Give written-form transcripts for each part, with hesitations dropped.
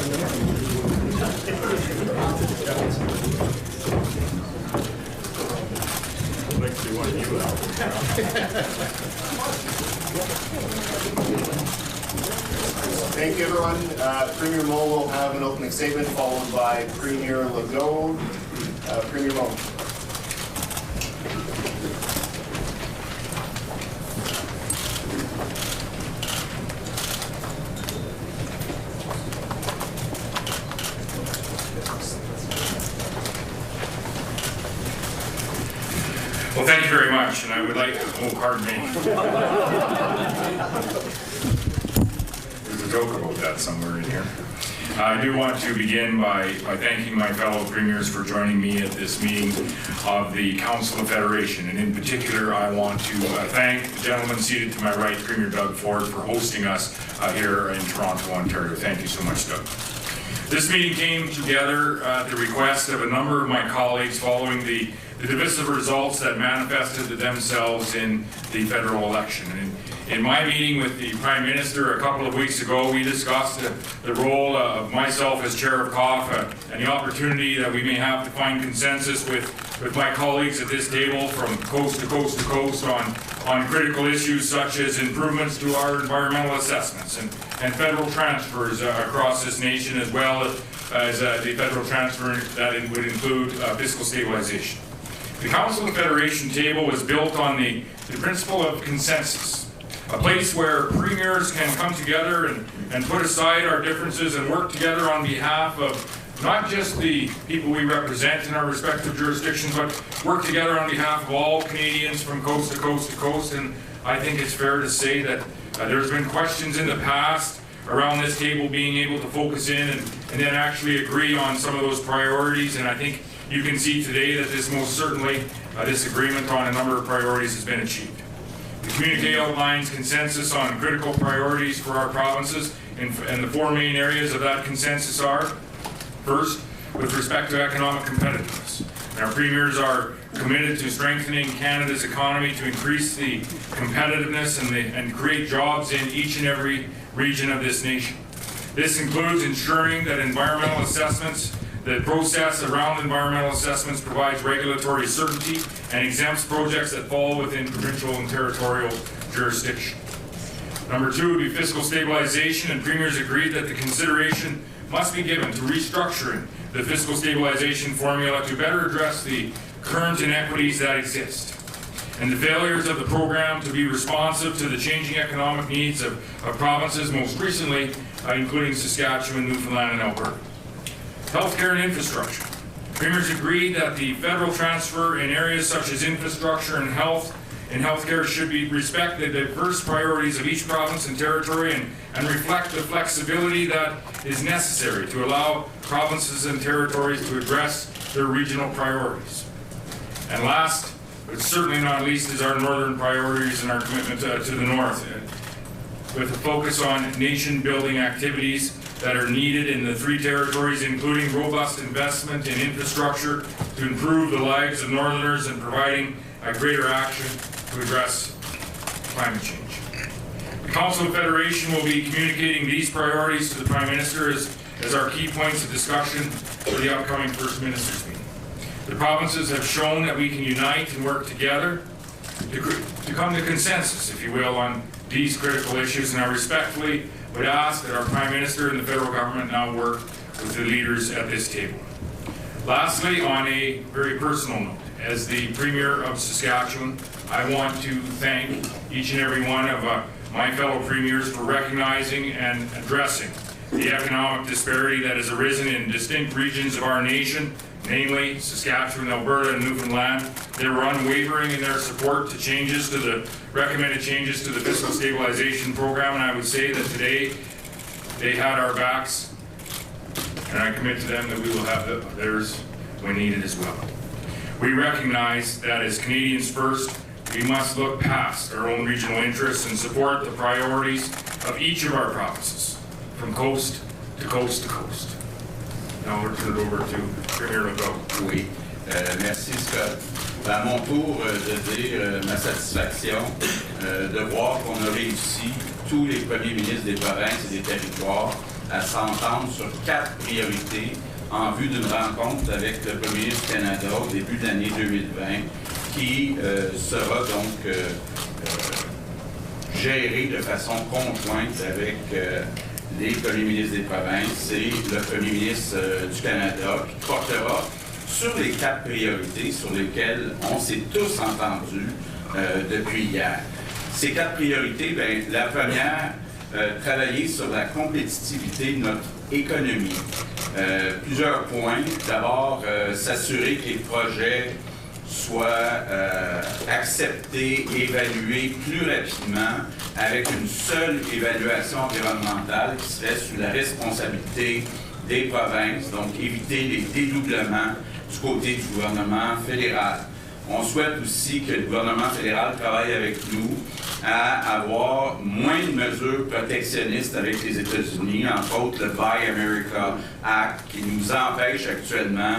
Thank you, everyone. Premier Moe will have an opening statement, followed by Premier Legault. Premier Moe. Well, thank you very much, and I would like to, oh, pardon me. There's a joke about that somewhere in here. I do want to begin by thanking my fellow premiers for joining me at this meeting of the Council of Federation, and in particular, I want to thank the gentleman seated to my right, Premier Doug Ford, for hosting us here in Toronto, Ontario. Thank you so much, Doug. This meeting came together at the request of a number of my colleagues following the divisive results that manifested themselves in the federal election. And in my meeting with the Prime Minister a couple of weeks ago, we discussed the role of myself as Chair of COF and the opportunity that we may have to find consensus with my colleagues at this table from coast to coast to coast on critical issues such as improvements to our environmental assessments and federal transfers across this nation, as well as the federal transfer that would include fiscal stabilization. The Council of Federation table was built on the principle of consensus, a place where premiers can come together and put aside our differences and work together on behalf of not just the people we represent in our respective jurisdictions, but work together on behalf of all Canadians from coast to coast to coast. And I think it's fair to say that there's been questions in the past around this table being able to focus in and then actually agree on some of those priorities. And I think you can see today that this most certainly, this agreement on a number of priorities has been achieved. The communique outlines consensus on critical priorities for our provinces, and the four main areas of that consensus are: first, with respect to economic competitiveness. And our premiers are committed to strengthening Canada's economy to increase the competitiveness and create jobs in each and every region of this nation. This includes ensuring that environmental assessments, the process around environmental assessments, provides regulatory certainty and exempts projects that fall within provincial and territorial jurisdiction. Number two would be fiscal stabilization, and premiers agreed that the consideration must be given to restructuring the fiscal stabilization formula to better address the current inequities that exist and the failures of the program to be responsive to the changing economic needs of provinces, most recently including Saskatchewan, Newfoundland, and Alberta. Healthcare and infrastructure. Premiers agreed that the federal transfer in areas such as infrastructure and healthcare should respect the diverse priorities of each province and territory and reflect the flexibility that is necessary to allow provinces and territories to address their regional priorities. And last, but certainly not least, is our northern priorities and our commitment to the north, with a focus on nation-building activities that are needed in the three territories, including robust investment in infrastructure to improve the lives of Northerners and providing a greater action to address climate change. The Council of Federation will be communicating these priorities to the Prime Minister as our key points of discussion for the upcoming First Ministers meeting. The provinces have shown that we can unite and work together to come to consensus, if you will, on these critical issues, and I respectfully would ask that our Prime Minister and the federal government now work with the leaders at this table. Lastly, on a very personal note, as the Premier of Saskatchewan, I want to thank each and every one of my fellow premiers for recognizing and addressing the economic disparity that has arisen in distinct regions of our nation, namely Saskatchewan, Alberta, and Newfoundland. They were unwavering in their support to recommended changes to the fiscal stabilization program, and I would say that today they had our backs, and I commit to them that we will have theirs when needed as well. We recognize that as Canadians first, we must look past our own regional interests and support the priorities of each of our provinces, from coast to coast to coast. Now I'll turn it over to Premier Legault. Oui, merci Scott. À mon tour de dire ma satisfaction de voir qu'on a réussi, tous les premiers ministres des provinces et des territoires, à s'entendre sur 4 priorités en vue d'une rencontre avec le Premier ministre du Canada au début de l'année 2020 qui sera donc gérée de façon conjointe avec les premiers ministres des provinces et le Premier ministre du Canada qui portera sur les 4 priorités sur lesquelles on s'est tous entendus depuis hier. Ces 4 priorités, bien, la première, travailler sur la compétitivité de notre économie. Plusieurs points. D'abord, s'assurer que les projets soient acceptés, évalués plus rapidement avec une seule évaluation environnementale qui serait sous la responsabilité des provinces, donc éviter les dédoublements du côté du gouvernement fédéral. On souhaite aussi que le gouvernement fédéral travaille avec nous à avoir moins de mesures protectionnistes avec les États-Unis, entre autres le Buy America Act, qui nous empêche actuellement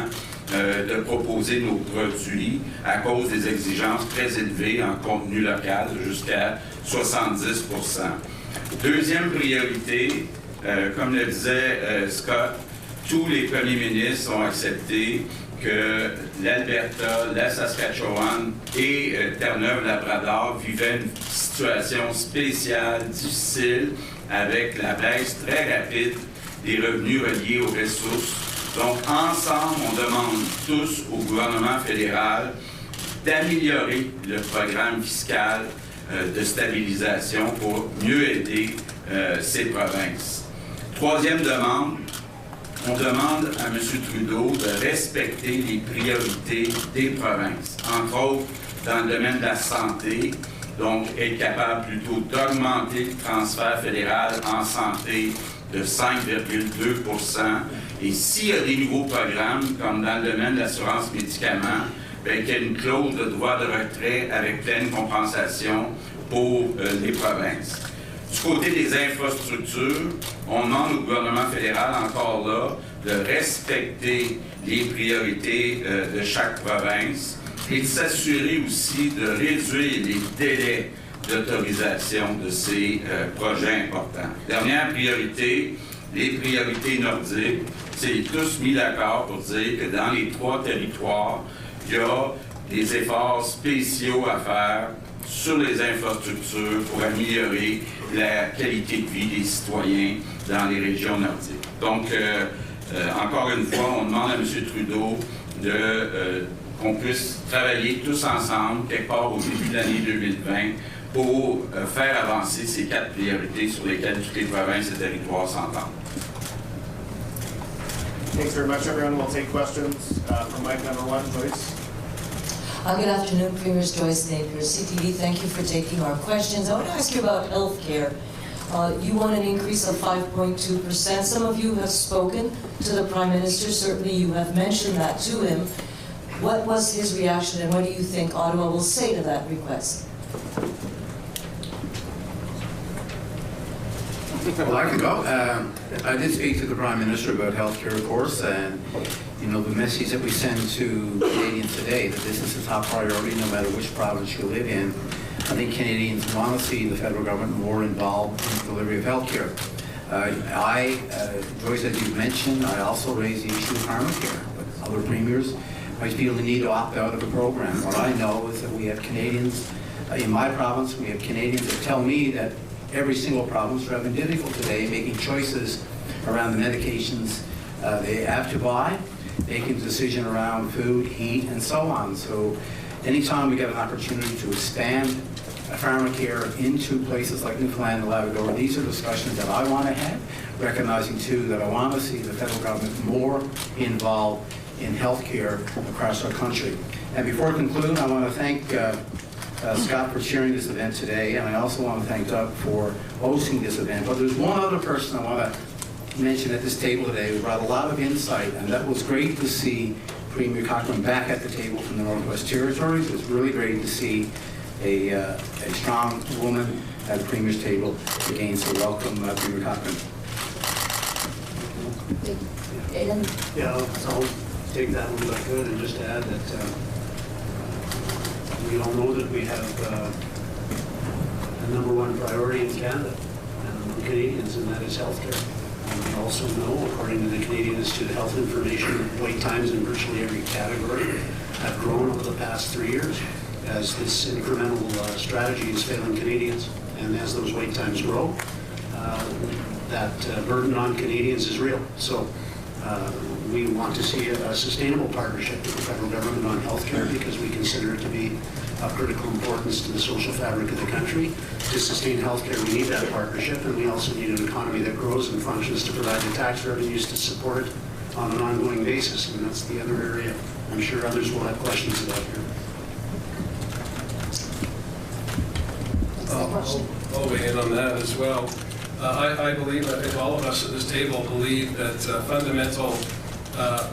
de proposer nos produits à cause des exigences très élevées en contenu local, jusqu'à 70 %. Deuxième priorité, comme le disait Scott, tous les premiers ministres ont accepté que l'Alberta, la Saskatchewan et Terre-Neuve-Labrador vivaient une situation spéciale, difficile, avec la baisse très rapide des revenus reliés aux ressources. Donc, ensemble, on demande tous au gouvernement fédéral d'améliorer le programme fiscal de stabilisation pour mieux aider ces provinces. Troisième demande, on demande à M. Trudeau de respecter les priorités des provinces, entre autres dans le domaine de la santé, donc être capable plutôt d'augmenter le transfert fédéral en santé de 5,2 %. Et s'il y a des nouveaux programmes, comme dans le domaine de l'assurance médicaments, bien, qu'il y ait une clause de droit de retrait avec pleine compensation pour les provinces. Du côté des infrastructures, on demande au gouvernement fédéral, encore là, de respecter les priorités de chaque province et de s'assurer aussi de réduire les délais d'autorisation de ces projets importants. Dernière priorité, les priorités nordiques. C'est tous mis d'accord pour dire que dans les 3 territoires, il y a des efforts spéciaux à faire sur les infrastructures pour améliorer la qualité de vie des citoyens dans les régions nordiques. Donc, encore une fois, on demande à M. Trudeau qu'on puisse travailler tous ensemble, quelque part au début de l'année 2020, pour faire avancer ces 4 priorités sur lesquelles toutes les provinces et territoires s'entendent. Thanks very much, everyone. We'll take questions from mic number 1, Joyce. Good afternoon, Premiers Joyce Napier, CTV. Thank you for taking our questions. I want to ask you about health care. You want an increase of 5.2%. Some of you have spoken to the Prime Minister. Certainly you have mentioned that to him. What was his reaction, and what do you think Ottawa will say to that request? Well, I can go. I did speak to the Prime Minister about healthcare, of course, and you know the message that we send to Canadians today, that this is a top priority no matter which province you live in. I think Canadians want to see the federal government more involved in the delivery of healthcare. Joyce, as you mentioned, I also raised the issue of pharmacare, but other premiers might feel the need to opt out of the program. What I know is that we have Canadians, in my province, we have Canadians that tell me that every single province are having difficulty today making choices around the medications they have to buy, making a decision around food, heat, and so on. So anytime we get an opportunity to expand pharmacare into places like Newfoundland and Labrador, these are discussions that I want to have, recognizing too that I want to see the federal government more involved in healthcare across our country. And before I conclude, I want to thank Scott for chairing this event today, and I also want to thank Doug for hosting this event. But there's one other person I want to mention at this table today who brought a lot of insight, and that was great to see Premier Cochrane back at the table from the Northwest Territories. It was really great to see a strong woman at the Premier's table again, so welcome Premier Cochrane. Yeah, I'll take that one if I could and just add that we all know that we have the #1 priority in Canada and among Canadians, and that is healthcare. We also know, according to the Canadian Institute of Health Information, wait times in virtually every category have grown over the past 3 years as this incremental strategy is failing Canadians. And as those wait times grow, that burden on Canadians is real. So we want to see a sustainable partnership with the federal government on healthcare because we consider it to be of critical importance to the social fabric of the country. To sustain healthcare, we need that partnership, and we also need an economy that grows and functions to provide the tax revenues to support it on an ongoing basis. And that's the other area I'm sure others will have questions about here. I'll weigh in on that as well. I believe, I think all of us at this table believe that fundamental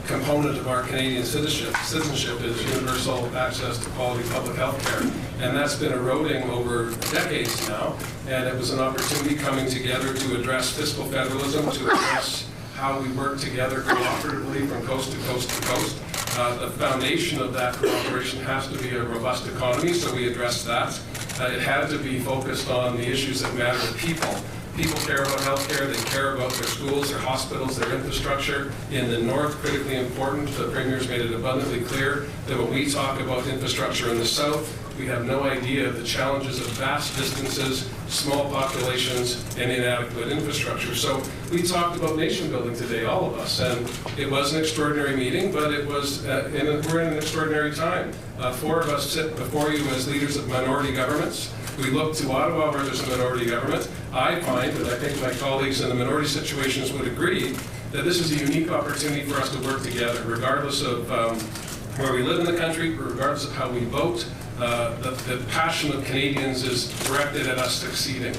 component of our Canadian citizenship is universal access to quality public health care. And that's been eroding over decades now. And it was an opportunity coming together to address fiscal federalism, to address how we work together cooperatively from coast to coast to coast. The foundation of that cooperation has to be a robust economy, so we addressed that. It had to be focused on the issues that matter to people. People care about healthcare, they care about their schools, their hospitals, their infrastructure. In the north, critically important, the Premier's made it abundantly clear that when we talk about infrastructure in the south, we have no idea of the challenges of vast distances, small populations, and inadequate infrastructure. So we talked about nation building today, all of us, and it was an extraordinary meeting, but it was we're in an extraordinary time. 4 of us sit before you as leaders of minority governments. We look to Ottawa where there's a minority government. I find, and I think my colleagues in the minority situations would agree, that this is a unique opportunity for us to work together, regardless of where we live in the country, regardless of how we vote. The passion of Canadians is directed at us succeeding.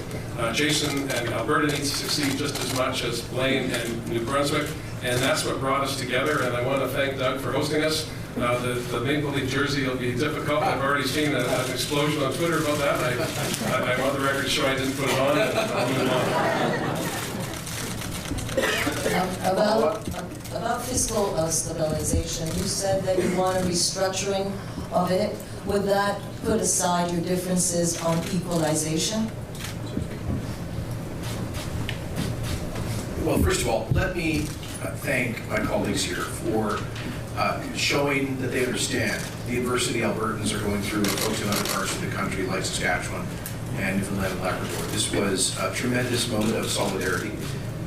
Jason and Alberta need to succeed just as much as Blaine and New Brunswick, and that's what brought us together, and I want to thank Doug for hosting us. The Maple Leaf jersey will be difficult. I've already seen an explosion on Twitter about that. I want the record to show I didn't put it on, and I'll move on. About fiscal stabilization, you said that you want a restructuring of it. Would that put aside your differences on equalization? Well, first of all, let me thank my colleagues here for showing that they understand the adversity Albertans are going through, and folks in other parts of the country like Saskatchewan and Newfoundland and Labrador. This was a tremendous moment of solidarity.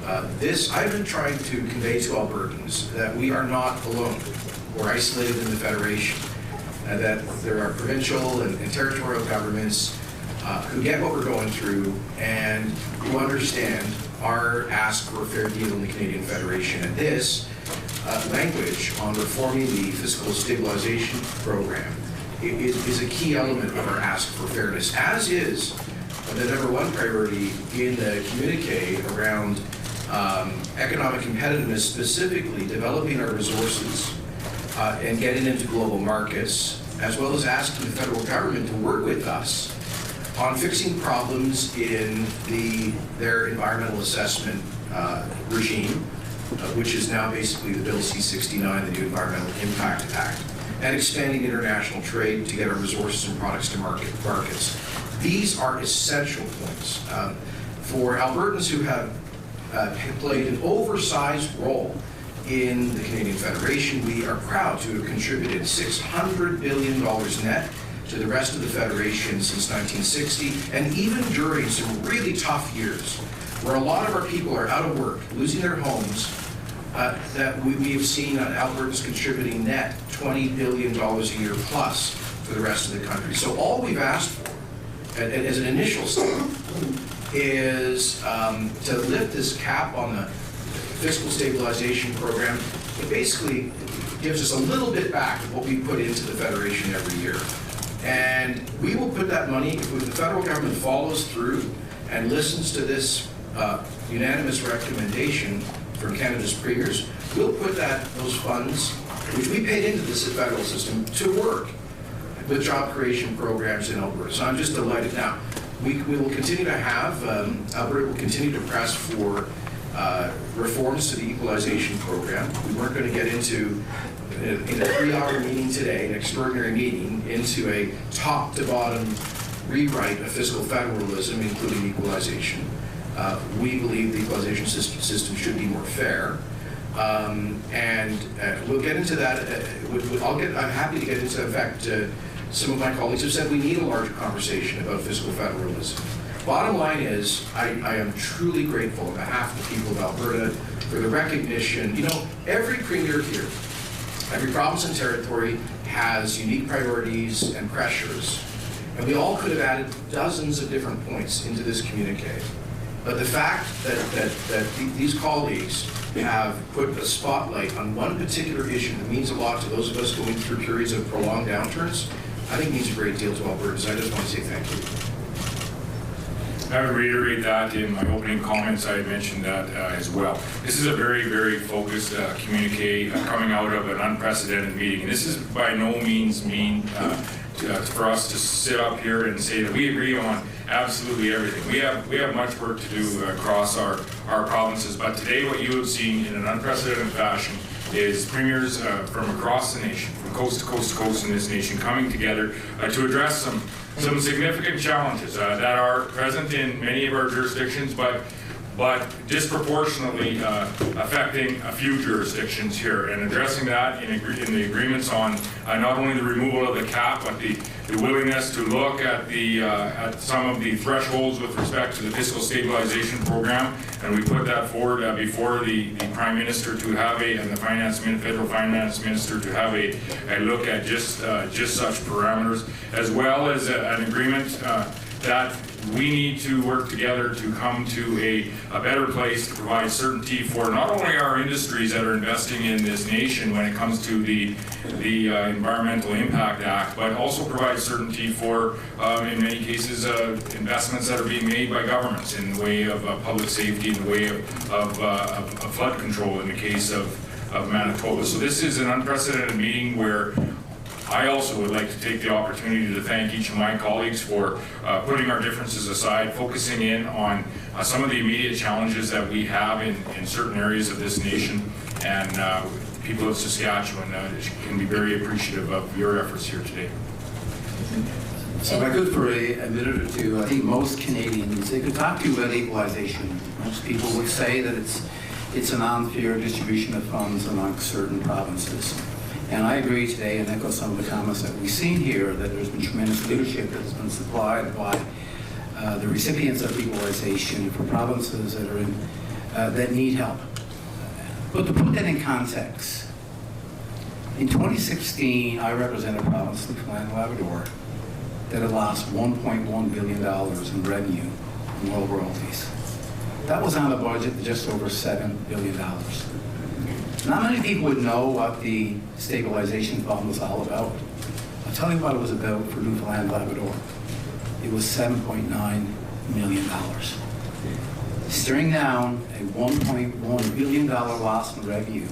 I've been trying to convey to Albertans that we are not alone. We're isolated in the Federation, and that there are provincial and territorial governments who get what we're going through and who understand our ask for a fair deal in the Canadian Federation. And this language on reforming the fiscal stabilization program is a key element of our ask for fairness, as is the #1 priority in the communique around economic competitiveness, specifically developing our resources and getting into global markets, as well as asking the federal government to work with us on fixing problems in their environmental assessment regime, which is now basically the Bill C-69, the new Environmental Impact Act, and expanding international trade to get our resources and products to markets. These are essential points. For Albertans who have played an oversized role in the Canadian Federation, we are proud to have contributed $600 billion net to the rest of the Federation since 1960, and even during some really tough years, where a lot of our people are out of work, losing their homes, that we have seen Albertans contributing net $20 billion a year plus for the rest of the country. So all we've asked for, as an initial step, is to lift this cap on the fiscal stabilization program. It basically gives us a little bit back of what we put into the Federation every year. And we will put that money, if the federal government follows through and listens to this unanimous recommendation from Canada's premiers, we'll put those funds, which we paid into this federal system, to work with job creation programs in Alberta. So I'm just delighted. Now, we will continue to have, Alberta will continue to press for reforms to the equalization program. We weren't going to get into, in a 3-hour meeting today, an extraordinary meeting, into a top-to-bottom rewrite of fiscal federalism, including equalization. We believe the equalization system should be more fair. We'll get into that. I'm happy to get into, in fact, some of my colleagues have said we need a larger conversation about fiscal federalism. Bottom line is, I am truly grateful on behalf of the people of Alberta for the recognition. You know, every premier here, every province and territory has unique priorities and pressures, and we all could have added dozens of different points into this communique. But the fact that these colleagues have put a spotlight on one particular issue that means a lot to those of us going through periods of prolonged downturns, I think means a great deal to Albertans. I just want to say thank you. I would reiterate that in my opening comments. I had mentioned that as well. This is a very, very focused communique coming out of an unprecedented meeting. And this is by no means for us to sit up here and say that we agree on absolutely everything. We have much work to do across our provinces, but today what you have seen in an unprecedented fashion is premiers from across the nation, from coast to coast to coast in this nation, coming together to address some significant challenges that are present in many of our jurisdictions, but disproportionately affecting a few jurisdictions here, and addressing that in the agreements on not only the removal of the cap, but the willingness to look at some of the thresholds with respect to the fiscal stabilization program, and we put that forward before the Prime Minister to have and the federal finance minister to have a look at just such parameters, as well as an agreement that we need to work together to come to a better place to provide certainty for not only our industries that are investing in this nation when it comes to the Environmental Impact Act, but also provide certainty for, in many cases, investments that are being made by governments in the way of public safety, in the way of flood control in the case of Manitoba. So this is an unprecedented meeting where I also would like to take the opportunity to thank each of my colleagues for putting our differences aside, focusing in on some of the immediate challenges that we have in certain areas of this nation, and people of Saskatchewan can be very appreciative of your efforts here today. So if I could for a minute or two, I think most Canadians, they could talk to you about equalization. Most people would say that it's an unfair distribution of funds among certain provinces. And I agree today, and echo some of the comments that we've seen here, that there's been tremendous leadership that's been supplied by the recipients of equalization for provinces that are that need help. But to put that in context, in 2016, I represent a province, Newfoundland and Labrador, that had lost $1.1 billion in revenue from oil royalties. That was on a budget of just over $7 billion. Not many people would know what the stabilization fund was all about. I'll tell you what it was about for Newfoundland and Labrador. It was $7.9 million. Staring down a $1.1 billion loss in revenue,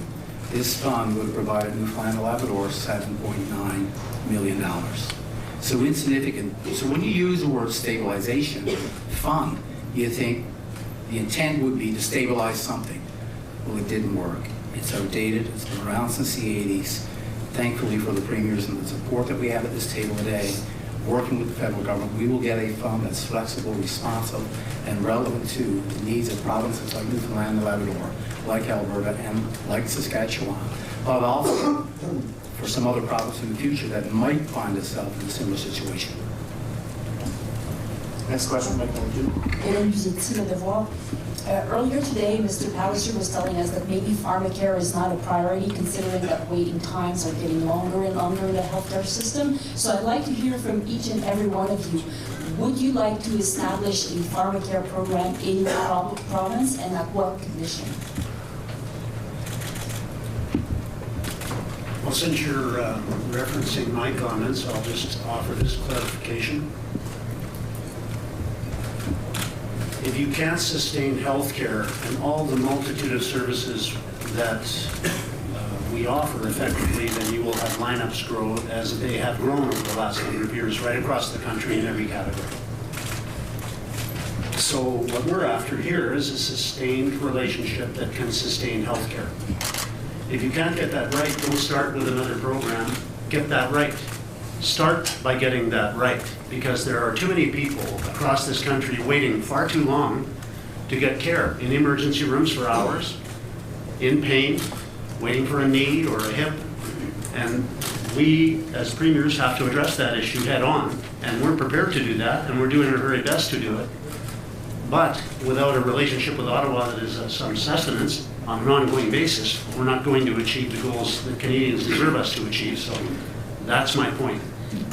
this fund would have provided Newfoundland and Labrador $7.9 million. So insignificant. So when you use the word stabilization fund, you think the intent would be to stabilize something. Well, it didn't work. It's outdated. It's been around since the 80s. Thankfully for the premiers and the support that we have at this table today, working with the federal government, we will get a fund that's flexible, responsive, and relevant to the needs of provinces like Newfoundland and Labrador, like Alberta, and like Saskatchewan, but also for some other province in the future that might find itself in a similar situation. Next question, Earlier today, Mr. Palliser was telling us that maybe pharmacare is not a priority, considering that waiting times are getting longer and longer in the healthcare system. So I'd like to hear from each and every one of you. Would you like to establish a pharmacare program in your province, and at what condition? Well, since you're referencing my comments, I'll just offer this clarification. If you can't sustain health care and all the multitude of services that we offer effectively, then you will have lineups grow as they have grown over the last number of years right across the country in every category. So what we're after here is a sustained relationship that can sustain health care. If you can't get that right, don't start with another program. Get that right. Start by getting that right, because there are too many people across this country waiting far too long to get care in emergency rooms for hours, in pain, waiting for a knee or a hip. And we, as premiers, have to address that issue head on. And we're prepared to do that, and we're doing our very best to do it. But without a relationship with Ottawa that is of some sustenance on an ongoing basis, we're not going to achieve the goals that Canadians deserve us to achieve. So that's my point.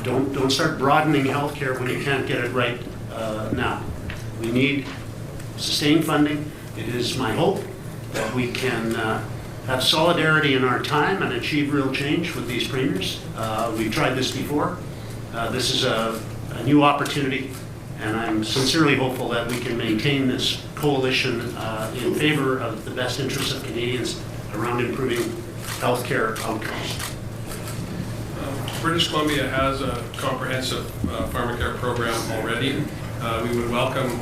Don't start broadening healthcare when you can't get it right now. We need sustained funding. It is my hope that we can have solidarity in our time and achieve real change with these premiers. We've tried this before. This is a new opportunity, and I'm sincerely hopeful that we can maintain this coalition in favor of the best interests of Canadians around improving healthcare outcomes. British Columbia has a comprehensive pharmacare program already. We would welcome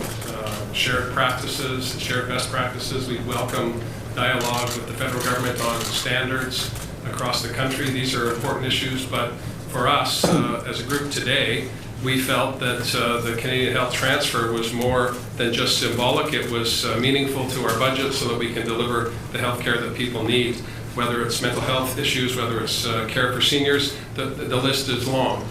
shared practices, shared best practices. We welcome dialogue with the federal government on standards across the country. These are important issues, but for us as a group today, we felt that the Canadian Health Transfer was more than just symbolic. It was meaningful to our budget so that we can deliver the health care that people need, whether it's mental health issues, whether it's care for seniors. The list is long.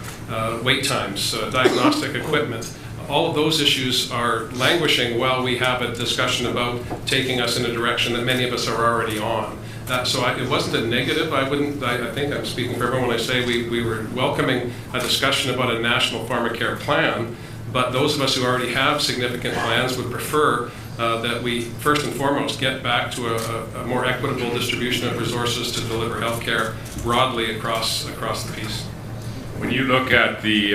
Wait times, diagnostic equipment. All of those issues are languishing while we have a discussion about taking us in a direction that many of us are already on. It wasn't a negative. I think I'm speaking for everyone when I say we were welcoming a discussion about a national pharmacare plan, but those of us who already have significant plans would prefer that we first and foremost get back to a more equitable distribution of resources to deliver health care broadly across the piece. When you look at the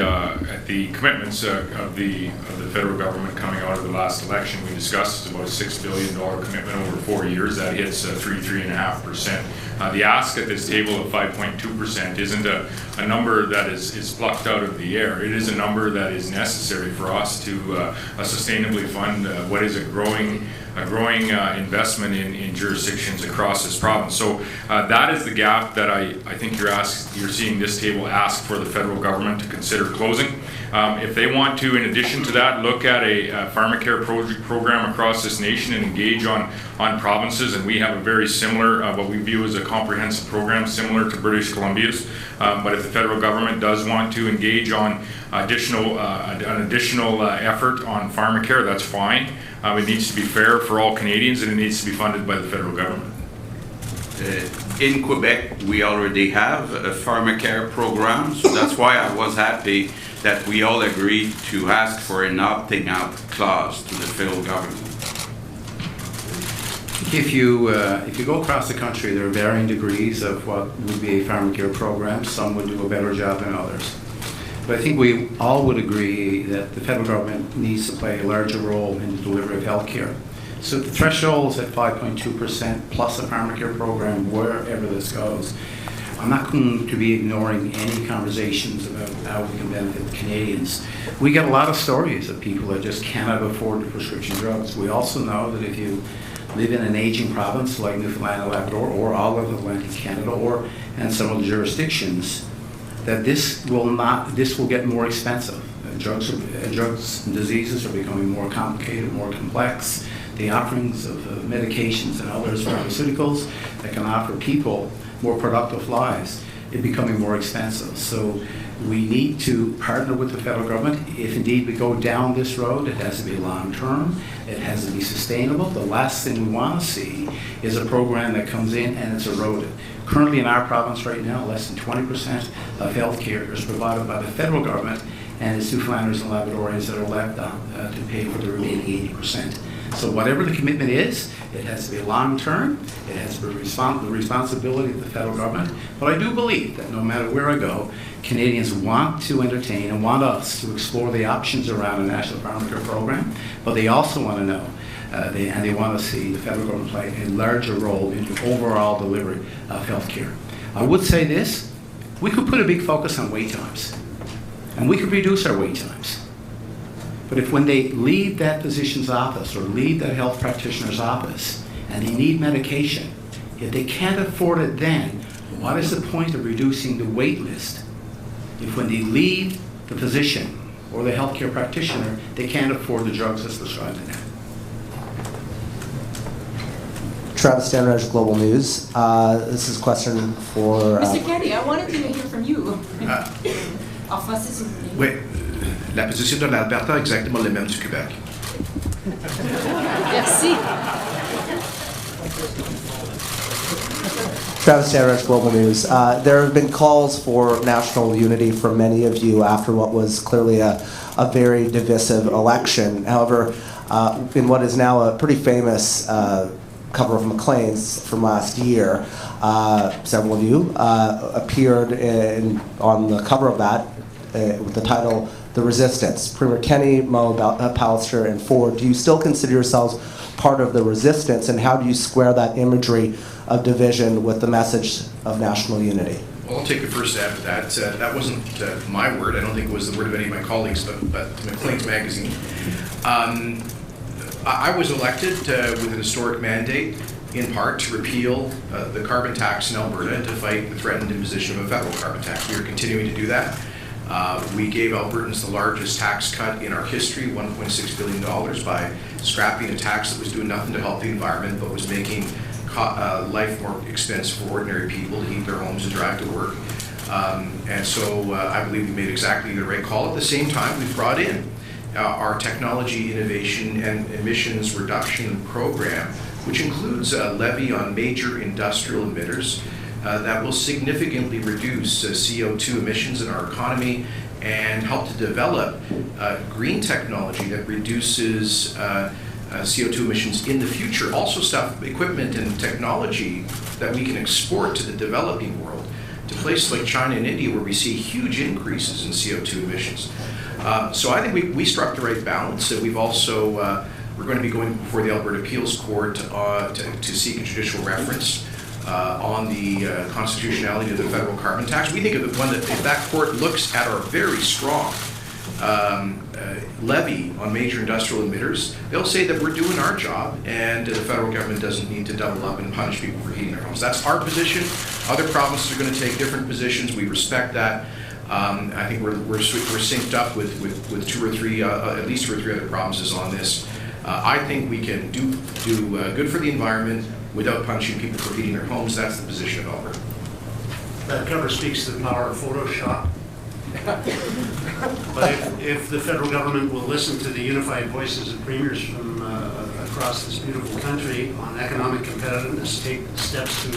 commitments of the federal government coming out of the last election, we discussed it's about a $6 billion commitment over 4 years. That hits 3.5%. The ask at this table of 5.2% isn't a number that is plucked out of the air. It is a number that is necessary for us to sustainably fund what is a growing investment in jurisdictions across this province. So that is the gap that I think you're seeing this table ask for the federal government to consider closing. If they want to, in addition to that, look at a pharmacare program across this nation and engage on provinces, and we have a very similar, what we view as a comprehensive program similar to British Columbia's. But if the federal government does want to engage on an additional effort on pharmacare, that's fine. It needs to be fair for all Canadians, and it needs to be funded by the federal government. In Quebec, we already have a pharmacare program, so that's why I was happy that we all agreed to ask for an opting out clause to the federal government. If you go across the country, there are varying degrees of what would be a pharmacare program. Some would do a better job than others. But I think we all would agree that the federal government needs to play a larger role in the delivery of health care. So the threshold is at 5.2% plus a pharmacare program wherever this goes. I'm not going to be ignoring any conversations about how we can benefit Canadians. We get a lot of stories of people that just cannot afford the prescription drugs. We also know that if you live in an aging province like Newfoundland and Labrador or all of Atlantic Canada and some of the jurisdictions, that this will get more expensive. Drugs and diseases are becoming more complicated, more complex. The offerings of medications and others, pharmaceuticals, that can offer people more productive lives, is becoming more expensive. So we need to partner with the federal government. If indeed we go down this road, it has to be long term, it has to be sustainable. The last thing we want to see is a program that comes in and it's eroded. Currently in our province right now, less than 20% of health care is provided by the federal government, and it's Newfoundlanders and Labradorians that are left to pay for the remaining 80%. So whatever the commitment is, it has to be long-term, it has to be the responsibility of the federal government. But I do believe that no matter where I go, Canadians want to entertain and want us to explore the options around a national pharmacare program, but they also want to know, they want to see the federal government play a larger role in the overall delivery of health care. I would say this, we could put a big focus on wait times, and we could reduce our wait times. But if when they leave that physician's office or leave that health practitioner's office and they need medication, if they can't afford it then, what is the point of reducing the wait list if when they leave the physician or the healthcare practitioner, they can't afford the drugs that's prescribed to them? Travis Stanridge, Global News. This is a question for... Mr. Kenny, I wanted to hear from you. En français, s'il vous plaît. Oui, la position de l'Alberta est exactement la même du Québec. Merci. Travis Stanridge, Global News. There have been calls for national unity from many of you after what was clearly a very divisive election. However, in what is now a pretty famous cover of Maclean's from last year, several of you appeared on the cover of that with the title "The Resistance." Premier Kenny, Mo, Pallister, and Ford, do you still consider yourselves part of the resistance, and how do you square that imagery of division with the message of national unity? Well, I'll take the first stab at that. That wasn't my word. I don't think it was the word of any of my colleagues, but Maclean's magazine. I was elected with an historic mandate, in part, to repeal the carbon tax in Alberta to fight the threatened imposition of a federal carbon tax. We are continuing to do that. We gave Albertans the largest tax cut in our history, $1.6 billion, by scrapping a tax that was doing nothing to help the environment, but was making life more expensive for ordinary people to heat their homes and drive to work. And so I believe we made exactly the right call. At the same time, we've brought in our technology innovation and emissions reduction program, which includes a levy on major industrial emitters that will significantly reduce CO2 emissions in our economy and help to develop green technology that reduces CO2 emissions in the future. Also equipment and technology that we can export to the developing world, to places like China and India where we see huge increases in CO2 emissions. So I think we struck the right balance. We've also, we're going to be going before the Alberta Appeals Court to seek a judicial reference on the constitutionality of the federal carbon tax. We think of the one that if that court looks at our very strong levy on major industrial emitters, they'll say that we're doing our job and the federal government doesn't need to double up and punish people for heating their homes. That's our position. Other provinces are going to take different positions. We respect that. I think we're synced up with two or three, at least 2 or 3 other provinces on this. I think we can do good for the environment without punishing people for heating their homes. That's the position of Alberta. That cover speaks to the power of Photoshop. But if the federal government will listen to the unified voices of premiers from across this beautiful country on economic competitiveness, take steps to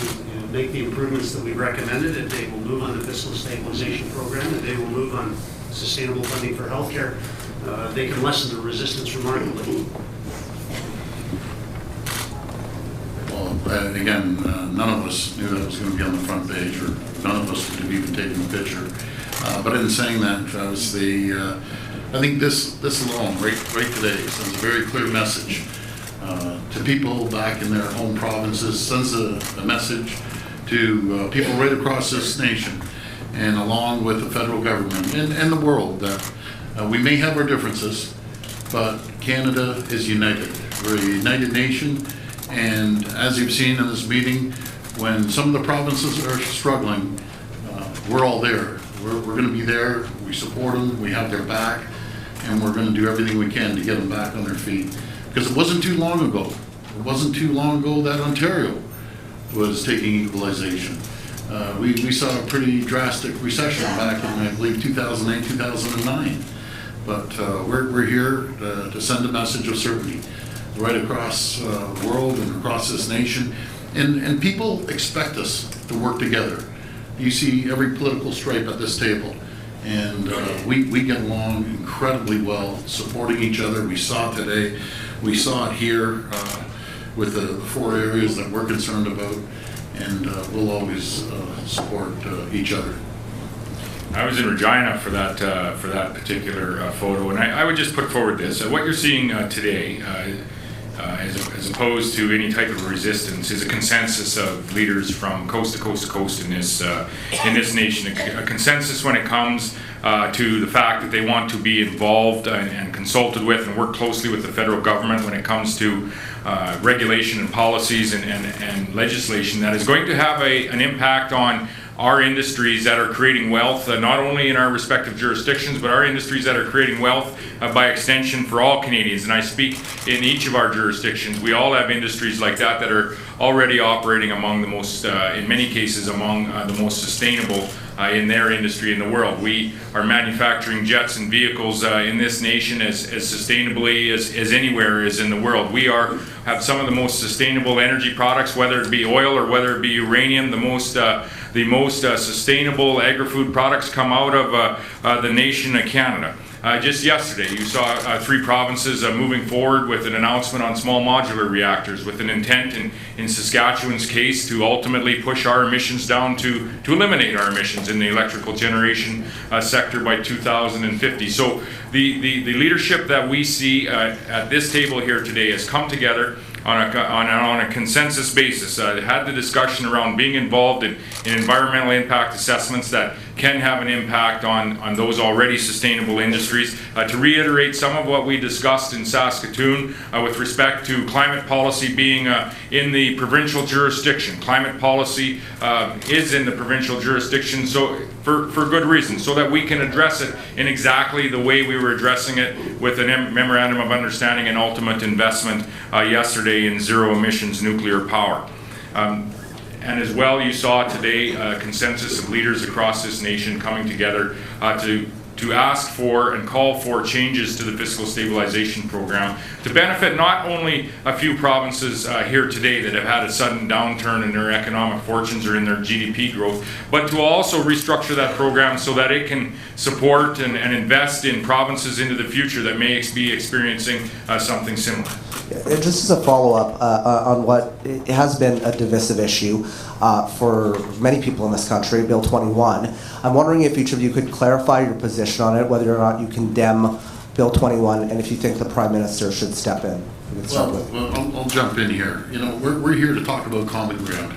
make the improvements that we've recommended, if they will move on the fiscal stabilization program, if they will move on sustainable funding for healthcare, they can lessen the resistance remarkably. Well, again, none of us knew that was going to be on the front page, or none of us would have even taken the picture. But in saying that, Travis, I think this alone, right today, sends a very clear message to people back in their home provinces, sends a message to people right across this nation, and along with the federal government and the world, that we may have our differences, but Canada is united. We're a united nation, and as you've seen in this meeting, when some of the provinces are struggling, we're all there. We're going to be there. We support them. We have their back, and we're going to do everything we can to get them back on their feet. Because it wasn't too long ago. It wasn't too long ago that Ontario was taking equalization. We saw a pretty drastic recession back in, I believe, 2008, 2009. But we're here to send a message of certainty right across the world and across this nation. And people expect us to work together. You see every political stripe at this table, and we get along incredibly well, supporting each other. We saw it today. We saw it here with the 4 areas that we're concerned about, and we'll always support each other. I was in Regina for that particular photo, and I would just put forward this: what you're seeing today, as opposed to any type of resistance, is a consensus of leaders from coast to coast to coast in this nation. A consensus when it comes to the fact that they want to be involved and consulted with and work closely with the federal government when it comes to regulation and policies and legislation that is going to have an impact on our industries that are creating wealth, not only in our respective jurisdictions, but our industries that are creating wealth by extension for all Canadians. And I speak in each of our jurisdictions. We all have industries like that that are already operating among the most, in many cases, among the most sustainable in their industry in the world. We are manufacturing jets and vehicles in this nation as sustainably as anywhere is in the world. We have some of the most sustainable energy products, whether it be oil or whether it be uranium. The most sustainable agri-food products come out of the nation of Canada. Just yesterday, you saw 3 provinces moving forward with an announcement on small modular reactors, with an intent in Saskatchewan's case to ultimately push our emissions down to eliminate our emissions in the electrical generation sector by 2050. So the leadership that we see at this table here today has come together on a consensus basis. Had the discussion around being involved in environmental impact assessments that can have an impact on those already sustainable industries. To reiterate some of what we discussed in Saskatoon with respect to climate policy being in the provincial jurisdiction. Climate policy is in the provincial jurisdiction, so for good reason, so that we can address it in exactly the way we were addressing it with a memorandum of understanding and ultimate investment yesterday in zero emissions nuclear power. And as well, you saw today a consensus of leaders across this nation coming together to ask for and call for changes to the fiscal stabilization program to benefit not only a few provinces here today that have had a sudden downturn in their economic fortunes or in their GDP growth, but to also restructure that program so that it can support and invest in provinces into the future that may be experiencing something similar. Just as a follow-up on what it has been a divisive issue for many people in this country, Bill 21, I'm wondering if each of you could clarify your position on it, whether or not you condemn Bill 21, and if you think the Prime Minister should step in. Well, I'll jump in here. You know, we're here to talk about common ground.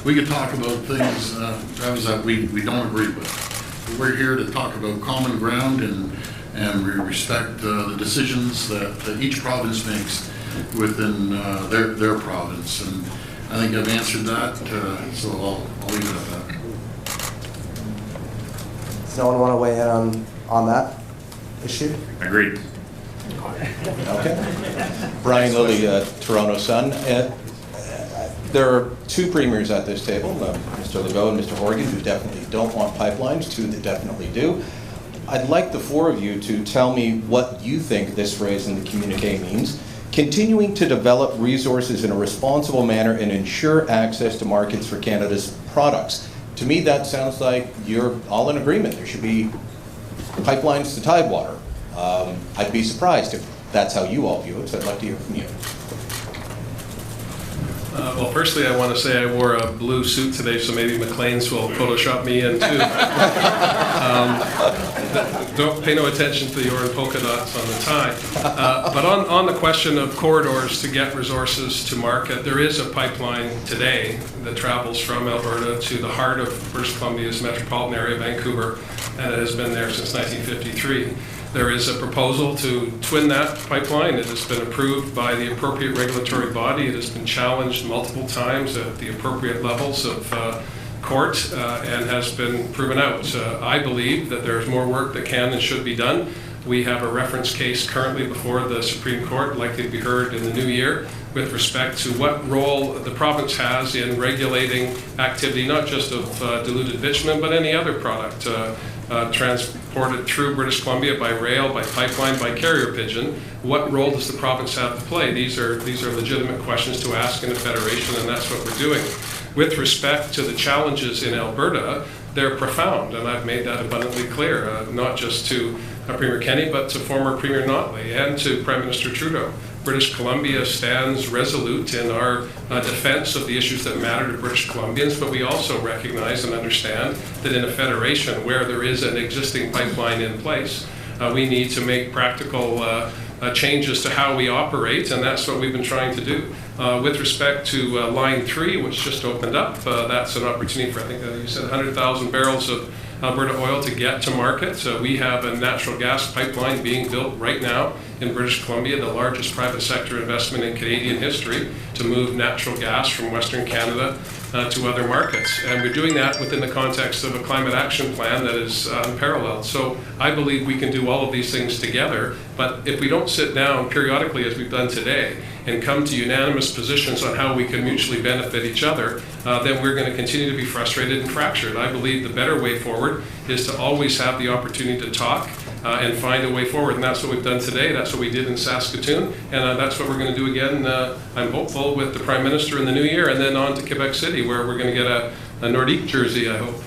We could talk about things, Travis, that we don't agree with. We're here to talk about common ground, and we respect the decisions that each province makes within their province. And I think I've answered that, so I'll leave it at that. Does no one want to weigh in on that issue? Agreed. Okay. Brian Lilly, Toronto Sun. There are 2 premiers at this table, Mr. Legault and Mr. Horgan, who definitely don't want pipelines, 2 that definitely do. I'd like the 4 of you to tell me what you think this phrase in the communique means. Continuing to develop resources in a responsible manner and ensure access to markets for Canada's products. To me, that sounds like you're all in agreement. There should be pipelines to Tidewater. I'd be surprised if that's how you all view it, so I'd like to hear from you. Well, firstly, I want to say I wore a blue suit today, so maybe McLean's will Photoshop me in too. Don't pay no attention to the orange polka dots on the tie. But on the question of corridors to get resources to market, there is a pipeline today that travels from Alberta to the heart of British Columbia's metropolitan area, Vancouver, and it has been there since 1953. There is a proposal to twin that pipeline. It has been approved by the appropriate regulatory body. It has been challenged multiple times at the appropriate levels of court and has been proven out. I believe that there's more work that can and should be done. We have a reference case currently before the Supreme Court, likely to be heard in the new year, with respect to what role the province has in regulating activity, not just of diluted bitumen, but any other product transported through British Columbia by rail, by pipeline, by carrier pigeon. What role does the province have to play? These are legitimate questions to ask in a federation, and that's what we're doing. With respect to the challenges in Alberta, they're profound, and I've made that abundantly clear, not just to Premier Kenney, but to former Premier Notley and to Prime Minister Trudeau. British Columbia stands resolute in our defense of the issues that matter to British Columbians, but we also recognize and understand that in a federation where there is an existing pipeline in place, we need to make practical changes to how we operate, and that's what we've been trying to do. With respect to Line 3, which just opened up, that's an opportunity for, I think you said 100,000 barrels of Alberta oil to get to market. We have a natural gas pipeline being built right now in British Columbia, the largest private sector investment in Canadian history, to move natural gas from Western Canada to other markets. And we're doing that within the context of a climate action plan that is unparalleled. So I believe we can do all of these things together, but if we don't sit down periodically, as we've done today, and come to unanimous positions on how we can mutually benefit each other, then we're going to continue to be frustrated and fractured. I believe the better way forward is to always have the opportunity to talk and find a way forward. And that's what we've done today. That's what we did in Saskatoon. And that's what we're going to do again, I'm hopeful, with the Prime Minister in the new year, and then on to Quebec City, where we're going to get a Nordique jersey, I hope.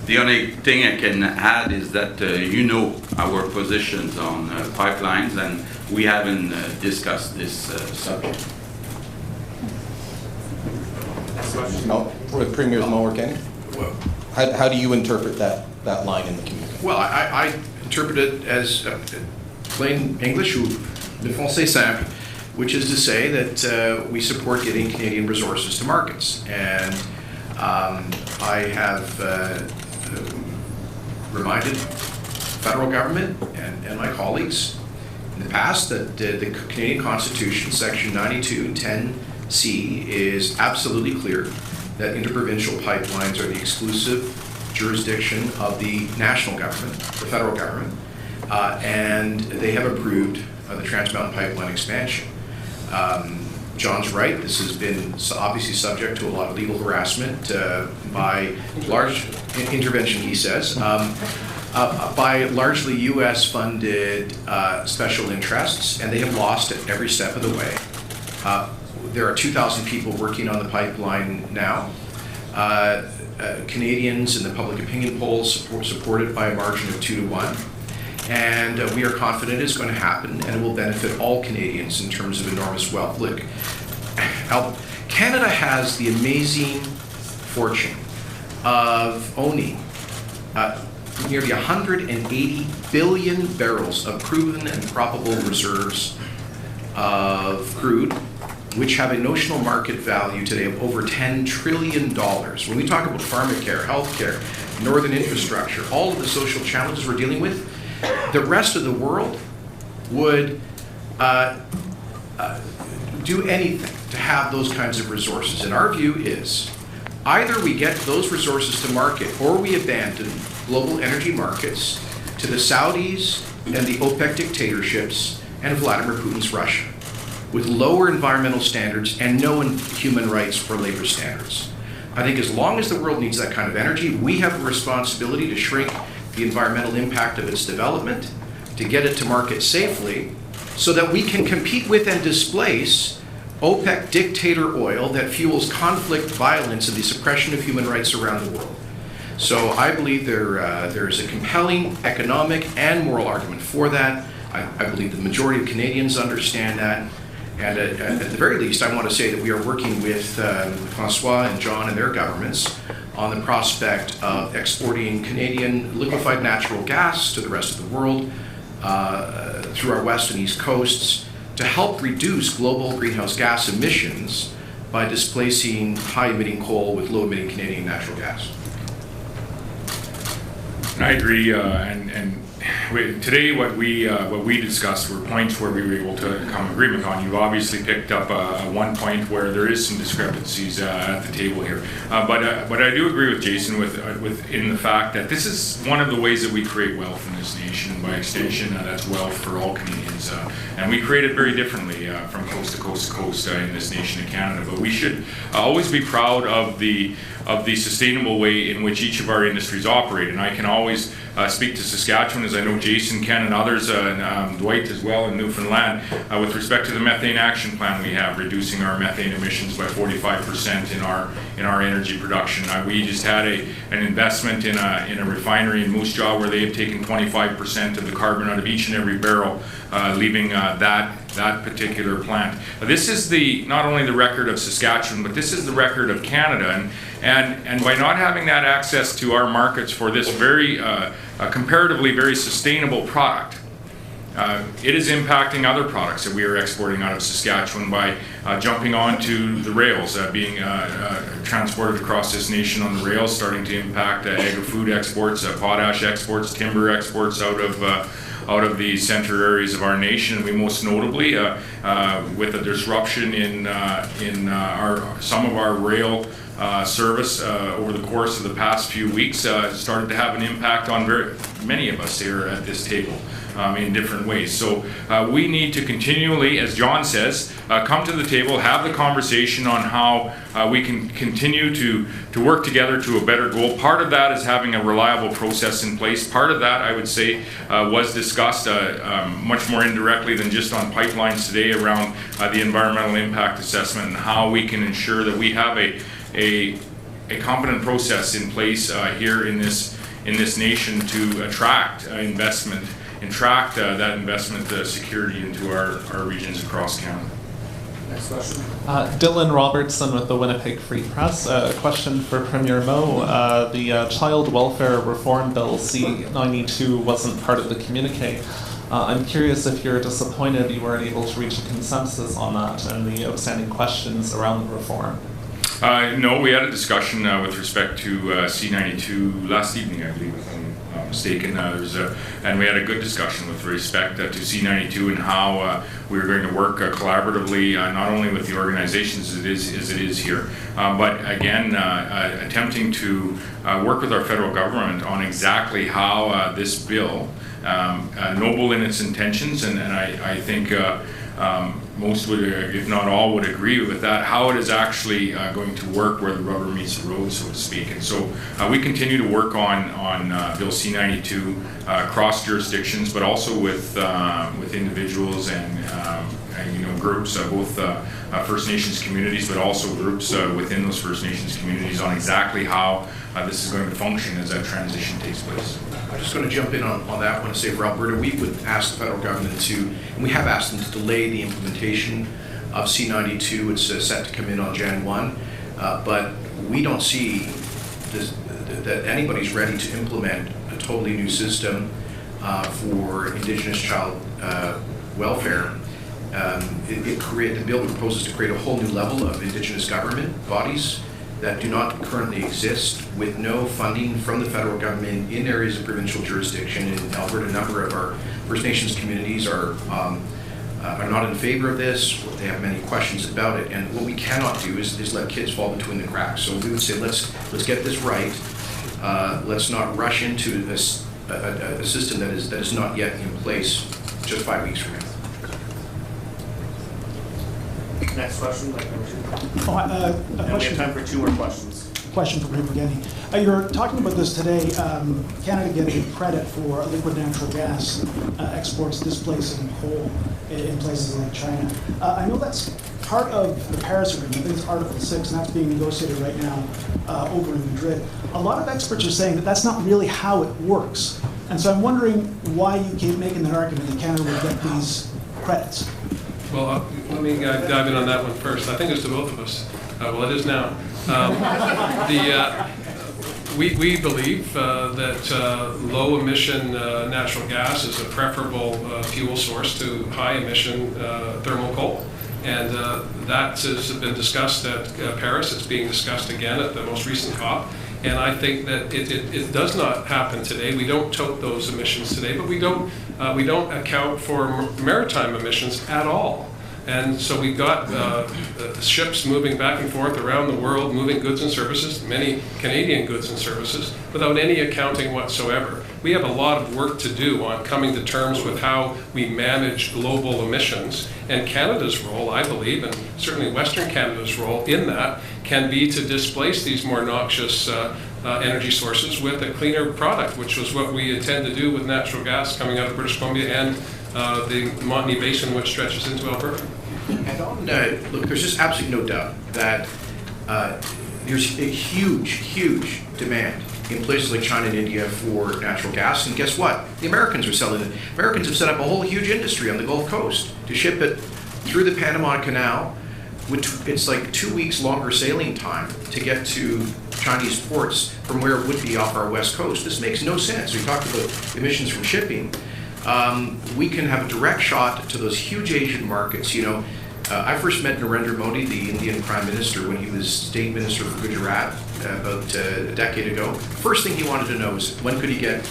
The only thing I can add is that you know our positions on pipelines, and we haven't discussed this subject. For the Premier's Mower, Kenny? How do you interpret that line in the communique? Well, I interpret it as plain English, ou le français simple, which is to say that we support getting Canadian resources to markets. And I have reminded federal government and my colleagues in the past that the Canadian Constitution, Section 92(10)(c) is absolutely clear that interprovincial pipelines are the exclusive jurisdiction of the national government, the federal government, and they have approved the Trans Mountain Pipeline expansion. John's right, this has been obviously subject to a lot of legal harassment by large intervention, he says, by largely US-funded special interests, and they have lost it every step of the way. There are 2,000 people working on the pipeline now. Canadians in the public opinion polls support it by a margin of 2-1. And we are confident it's going to happen, and it will benefit all Canadians in terms of enormous wealth. Look, Canada has the amazing fortune of owning nearly 180 billion barrels of proven and probable reserves of crude, which have a notional market value today of over $10 trillion. When we talk about pharmacare, healthcare, northern infrastructure, all of the social challenges we're dealing with, the rest of the world would do anything to have those kinds of resources. And our view is either we get those resources to market or we abandon global energy markets to the Saudis and the OPEC dictatorships and Vladimir Putin's Russia, with lower environmental standards and no human rights or labor standards. I think as long as the world needs that kind of energy, we have a responsibility to shrink the environmental impact of its development, to get it to market safely, so that we can compete with and displace OPEC dictator oil that fuels conflict, violence, and the suppression of human rights around the world. So I believe there's a compelling economic and moral argument for that. I believe the majority of Canadians understand that. And at the very least, I want to say that we are working with François and John and their governments on the prospect of exporting Canadian liquefied natural gas to the rest of the world through our west and east coasts to help reduce global greenhouse gas emissions by displacing high-emitting coal with low-emitting Canadian natural gas. I agree, today what we discussed were points where we were able to come to agreement on. You've obviously picked up one point where there is some discrepancies at the table here, but I do agree with Jason in the fact that this is one of the ways that we create wealth in this nation, and by extension, that's wealth for all Canadians, and we create it very differently from coast to coast to coast in this nation of Canada. But we should always be proud of the sustainable way in which each of our industries operate, and I can always speak to Saskatchewan, as I know Jason can, and others, and Dwight as well in Newfoundland, with respect to the methane action plan we have, reducing our methane emissions by 45% in our energy production. We just had an investment in a refinery in Moose Jaw where they have taken 25% of the carbon out of each and every barrel, leaving that particular plant. This is not only the record of Saskatchewan, but this is the record of Canada, and by not having that access to our markets for this very comparatively very sustainable product, it is impacting other products that we are exporting out of Saskatchewan by jumping onto the rails, being transported across this nation on the rails, starting to impact agri-food exports, potash exports, timber exports out of the center areas of our nation. We most notably, with a disruption in some of our rail service over the course of the past few weeks started to have an impact on many of us here at this table in different ways. So we need to continually, as John says, come to the table, have the conversation on how we can continue to work together to a better goal. Part of that is having a reliable process in place. Part of that, I would say, was discussed much more indirectly than just on pipelines today around the environmental impact assessment and how we can ensure that we have a competent process in place here in this nation to attract investment and track that investment security into our regions across Canada. Next question. Dylan Robertson with the Winnipeg Free Press. A question for Premier Moe. The Child Welfare Reform Bill C-92 wasn't part of the communique. I'm curious if you're disappointed you weren't able to reach a consensus on that and the outstanding questions around the reform. No, we had a discussion with respect to C-92 last evening, I believe, if I'm not mistaken. And we had a good discussion with respect to C-92 and how we were going to work collaboratively, not only with the organizations as it is here, but again, attempting to work with our federal government on exactly how this bill, noble in its intentions, and I think most would, if not all, would agree with that, how it is actually going to work where the rubber meets the road, so to speak. And so we continue to work on Bill C-92 across jurisdictions, but also with individuals and groups, both First Nations communities, but also groups within those First Nations communities on exactly how this is going to function as that transition takes place. I'm just going to jump in on that one and say for Alberta, we would ask the federal government to, and we have asked them to delay the implementation of C-92. It's set to come in on Jan 1, but we don't see that anybody's ready to implement a totally new system for Indigenous child welfare. The bill proposes to create a whole new level of Indigenous government bodies that do not currently exist, with no funding from the federal government in areas of provincial jurisdiction. In Alberta, a number of our First Nations communities are not in favor of this. They have many questions about it, and what we cannot do is let kids fall between the cracks. So we would say let's get this right. Let's not rush into a system that is not yet in place just 5 weeks from now. Next question, like number 2. And we have time for 2 more questions. Question for Premier Getty. You're talking about this today, Canada getting credit for liquid natural gas exports displacing coal in places like China. I know that's part of the Paris Agreement. I think it's Article 6, and that's being negotiated right now over in Madrid. A lot of experts are saying that that's not really how it works. And so I'm wondering why you keep making the argument that Canada will get these credits. Well, let me dive in on that one first. I think it's to both of us. Well, it is now. We believe that low-emission natural gas is a preferable fuel source to high-emission thermal coal. And that has been discussed at Paris. It's being discussed again at the most recent COP. And I think that it does not happen today. We don't tote those emissions today, but we don't account for maritime emissions at all. And so we've got ships moving back and forth around the world, moving goods and services, many Canadian goods and services, without any accounting whatsoever. We have a lot of work to do on coming to terms with how we manage global emissions. And Canada's role, I believe, and certainly Western Canada's role in that, can be to displace these more noxious energy sources with a cleaner product, which was what we intend to do with natural gas coming out of British Columbia and the Montney Basin, which stretches into Alberta. And on, look, there's just absolutely no doubt that there's a huge demand in places like China and India for natural gas. And guess what? The Americans are selling it. Americans have set up a whole huge industry on the Gulf Coast to ship it through the Panama Canal. It's like 2 weeks longer sailing time to get to Chinese ports from where it would be off our west coast. This makes no sense. We talked about emissions from shipping. We can have a direct shot to those huge Asian markets. You know, I first met Narendra Modi, the Indian Prime Minister, when he was State Minister for Gujarat about a decade ago. First thing he wanted to know is when could he get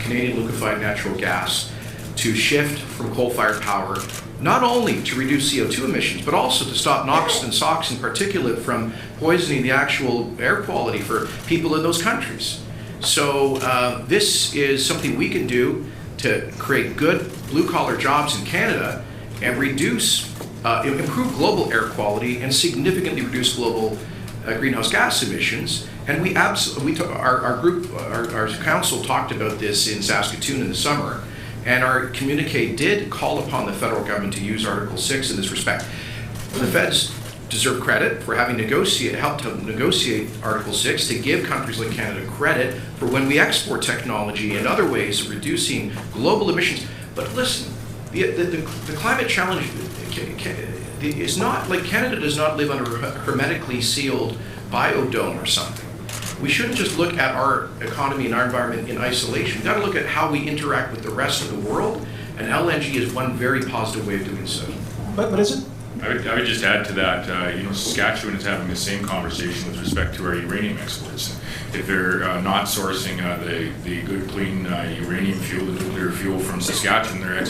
Canadian liquefied natural gas to shift from coal-fired power not only to reduce CO2 emissions, but also to stop NOx and SOx and particulate from poisoning the actual air quality for people in those countries. So this is something we can do to create good blue-collar jobs in Canada and reduce, improve global air quality and significantly reduce global greenhouse gas emissions. And we absolutely, our council talked about this in Saskatoon in the summer, and our communique did call upon the federal government to use Article 6 in this respect. The feds deserve credit for having helped to negotiate Article 6 to give countries like Canada credit for when we export technology and other ways of reducing global emissions. But listen, the climate challenge is not like Canada does not live under a hermetically sealed biodome or something. We shouldn't just look at our economy and our environment in isolation. We've got to look at how we interact with the rest of the world, and LNG is one very positive way of doing so. But is it? I would just add to that, Saskatchewan is having the same conversation with respect to our uranium exports. If they're not sourcing the good, clean uranium fuel, the nuclear fuel from Saskatchewan, they're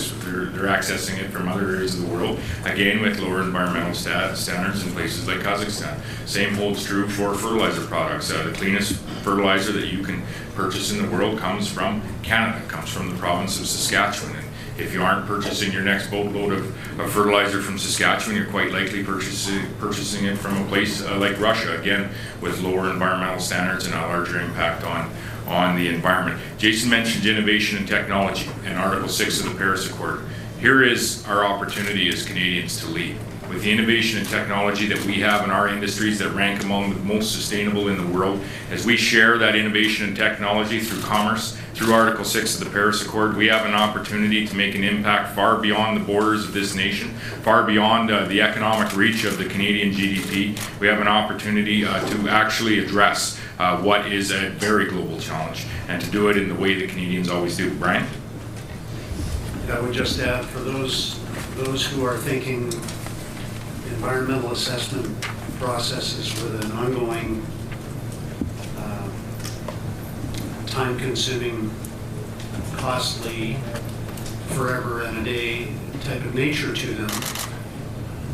accessing it from other areas of the world, again with lower environmental standards in places like Kazakhstan. Same holds true for fertilizer products. The cleanest fertilizer that you can purchase in the world comes from Canada, comes from the province of Saskatchewan. If you aren't purchasing your next boatload of fertilizer from Saskatchewan, you're quite likely purchasing it from a place like Russia, again, with lower environmental standards and a larger impact on the environment. Jason mentioned innovation and technology in Article 6 of the Paris Accord. Here is our opportunity as Canadians to lead. With the innovation and technology that we have in our industries that rank among the most sustainable in the world, as we share that innovation and technology through commerce, through Article 6 of the Paris Accord, we have an opportunity to make an impact far beyond the borders of this nation, far beyond the economic reach of the Canadian GDP. We have an opportunity to actually address what is a very global challenge, and to do it in the way that Canadians always do. Brian? I would just add, for those who are thinking environmental assessment processes with an ongoing, time-consuming, costly, forever and a day type of nature to them,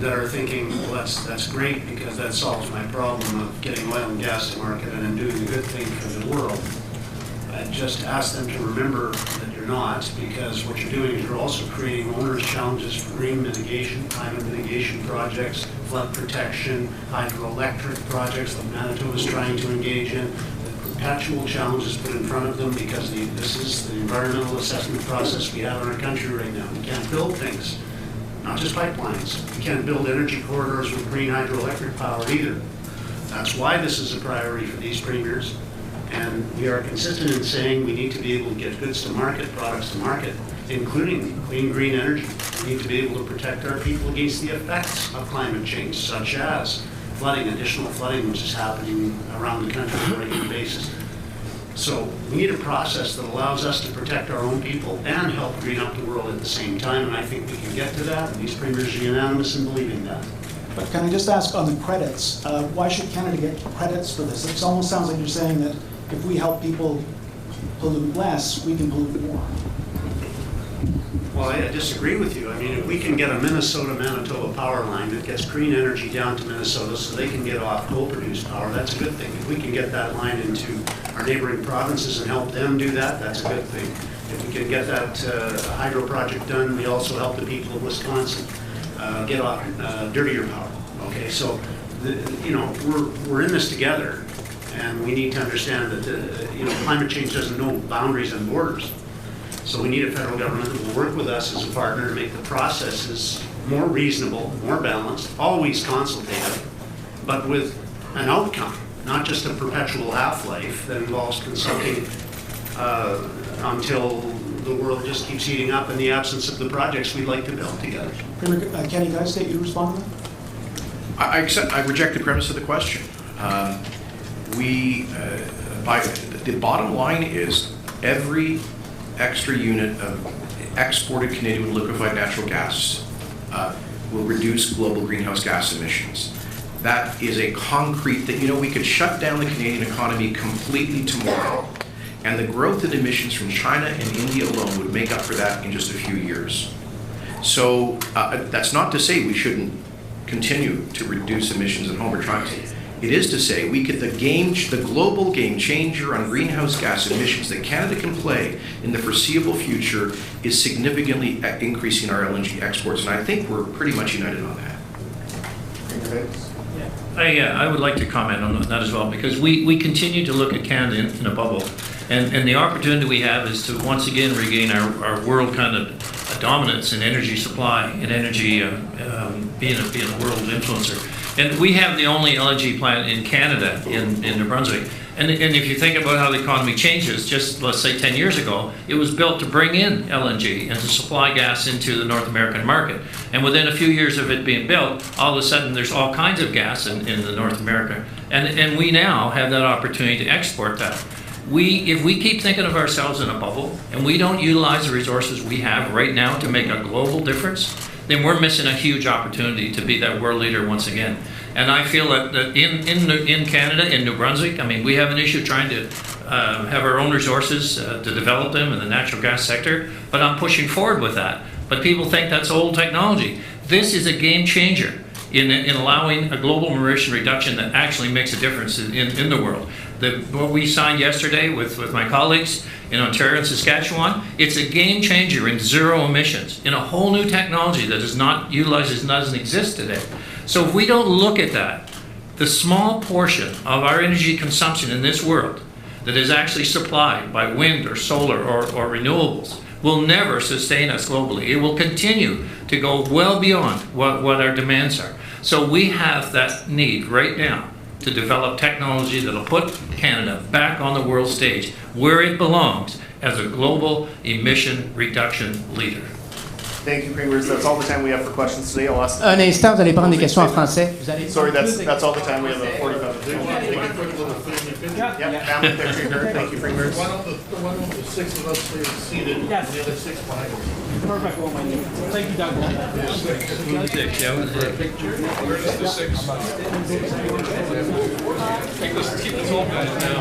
that are thinking, well, that's great because that solves my problem of getting oil and gas to market and doing the good thing for the world. I just ask them to remember that you're not, because what you're doing is you're also creating onerous challenges for green mitigation, climate mitigation projects, flood protection, hydroelectric projects that Manitoba's trying to engage in. Perpetual challenges put in front of them because this is the environmental assessment process we have in our country right now. We can't build things, not just pipelines. We can't build energy corridors with green hydroelectric power either. That's why this is a priority for these premiers. And we are consistent in saying we need to be able to get goods to market, products to market, including clean green energy. We need to be able to protect our people against the effects of climate change, such as flooding, additional flooding, which is happening around the country on a regular basis. So we need a process that allows us to protect our own people and help green up the world at the same time, and I think we can get to that, and these premiers are unanimous in believing that. But can I just ask on the credits, why should Canada get credits for this? It almost sounds like you're saying that if we help people pollute less, we can pollute more. Well, I disagree with you. I mean, if we can get a Minnesota-Manitoba power line that gets green energy down to Minnesota so they can get off coal-produced power, that's a good thing. If we can get that line into our neighboring provinces and help them do that, that's a good thing. If we can get that hydro project done, we also help the people of Wisconsin get off dirtier power. Okay, so we're in this together, and we need to understand that climate change doesn't know boundaries and borders. So we need a federal government that will work with us as a partner to make the processes more reasonable, more balanced, always consultative, but with an outcome, not just a perpetual half-life that involves consulting until the world just keeps heating up in the absence of the projects we'd like to build together. Kenny, can I state you respond to that? I reject the premise of the question. The bottom line is every extra unit of exported Canadian liquefied natural gas will reduce global greenhouse gas emissions. That is a concrete thing. We could shut down the Canadian economy completely tomorrow, and the growth in emissions from China and India alone would make up for that in just a few years. So that's not to say we shouldn't continue to reduce emissions at home or try to. It is to say we get the global game changer on greenhouse gas emissions that Canada can play in the foreseeable future is significantly increasing our LNG exports, and I think we're pretty much united on that. I would like to comment on that as well, because we continue to look at Canada in a bubble, and the opportunity we have is to once again regain our world kind of dominance in energy supply and energy being a world influencer. And we have the only LNG plant in Canada, in New Brunswick. And if you think about how the economy changes, just let's say 10 years ago, it was built to bring in LNG and to supply gas into the North American market. And within a few years of it being built, all of a sudden there's all kinds of gas in the North America. And we now have that opportunity to export that. If we keep thinking of ourselves in a bubble and we don't utilize the resources we have right now to make a global difference, then we're missing a huge opportunity to be that world leader once again. And I feel that in Canada, in New Brunswick, I mean, we have an issue trying to have our own resources to develop them in the natural gas sector, but I'm pushing forward with that. But people think that's old technology. This is a game changer in allowing a global emission reduction that actually makes a difference in the world. What we signed yesterday with my colleagues in Ontario and Saskatchewan, it's a game changer in zero emissions, in a whole new technology that is not utilized, doesn't exist today. So if we don't look at that, the small portion of our energy consumption in this world that is actually supplied by wind or solar or renewables will never sustain us globally. It will continue to go well beyond what our demands are. So we have that need right now to develop technology that'll put Canada back on the world stage where it belongs as a global emission reduction leader. Thank you, Premiers. That's all the time we have for questions today. I'll ask. Un instant, vous allez prendre des questions en français. Sorry, that's all the time we have. 45 minutes. Yeah, family picture here. Thank you, Premiers. One of the six of us here seated, yes. And the other six behind us. Perfect. Thank you, Doug. Where is the six? Keep this all back now.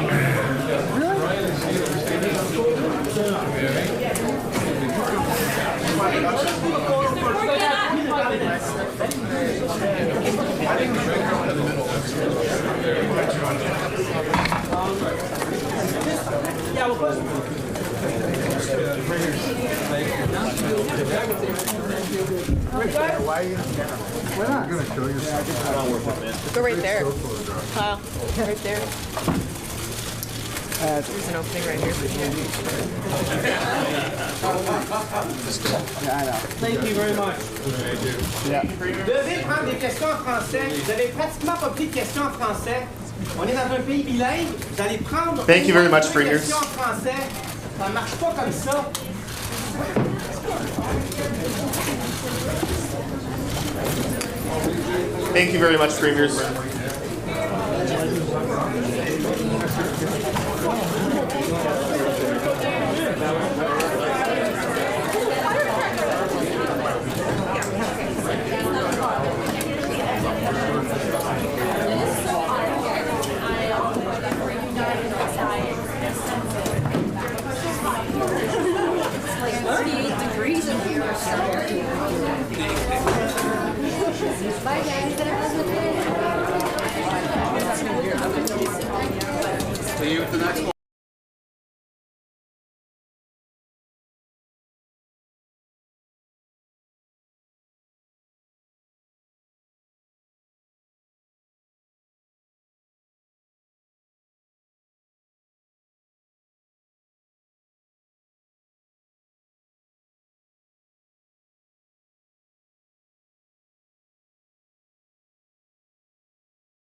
Go right there. Kyle, right there. There's an opening right here. Thank you very much. Yeah. Vous devez prendre des questions en français. Vous avez pratiquement pas pris de questions en français. On est dans un pays bilingue. Vous allez prendre Thank you very much, des Premiers. questions en français. Ça marche pas comme ça. Thank you very much, Premiers. Bye, guys. See you at the next one.